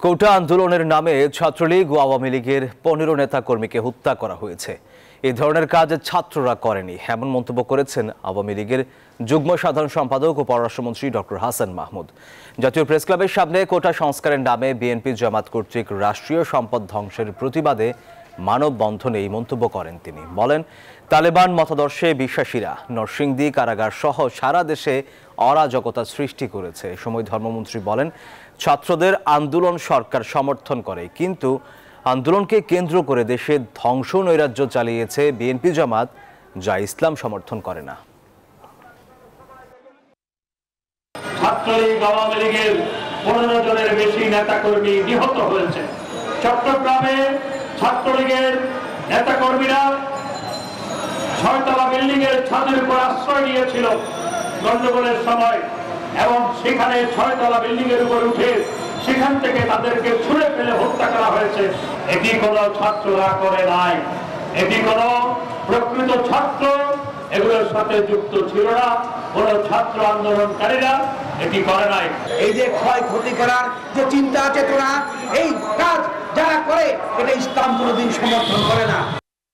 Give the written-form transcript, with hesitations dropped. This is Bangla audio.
কোটা আন্দোলনের নামে ছাত্রলীগ ও আওয়ামী লীগের ১৫ নেতাকর্মীকে হত্যা করা হয়েছে। এই ধরনের কাজ ছাত্ররা করেনি এমন মন্তব্য করেছেন আওয়ামী লীগের যুগ্ম সাধারণ সম্পাদক ও পররাষ্ট্রমন্ত্রী ডক্টর হাসান মাহমুদ। জাতীয় প্রেস ক্লাবের সামনে কোটা সংস্কারের নামে বিএনপি জামাত কর্তৃক রাষ্ট্রীয় সম্পদ ধ্বংসের প্রতিবাদে মানববন্ধনে এই মন্তব্য করেন তিনি। বলেন, তালেবান মতাদর্শে বিশ্বাসীরা নরসিংদী কারাগার সহ সারা দেশে অরাজকতা সৃষ্টি করেছে। এ সময় ধর্মমন্ত্রী বলেন, ছাত্রদের আন্দোলন সরকার সমর্থন করে, কিন্তু আন্দোলনকে কেন্দ্র করে দেশে ধ্বংস নৈরাজ্য চালিয়েছে বিএনপি জামাত, যা ইসলাম সমর্থন করে না। ছাত্রলীগ আওয়ামী লীগের 15 জনের বেশি নেতাকর্মী নিহত হয়েছে। চট্টগ্রামে ছাত্রলীগের নেতাকর্মীরা 6তলা বিল্ডিং এর ছাদের উপর আশ্রয় নিয়েছিল গন্ডগোলের সময়, এবং সেখানে 6তলা বিল্ডিং এর উপর উঠে সেখান থেকে তাদেরকে ছুঁড়ে ফেলে হত্যা করা হয়েছে। এটি কোনো ছাত্ররা করে নাই, এটি কোনো প্রকৃত ছাত্র এগুলোর সাথে যুক্ত ছিল না, কোনো ছাত্র আন্দোলনকারীরা এটি করে নাই। এই যে ক্ষয়ক্ষতি করার যে চিন্তা চেতনা, এই কাজ যারা করে এটা ইসলাম কোনোদিন সমর্থন করে না।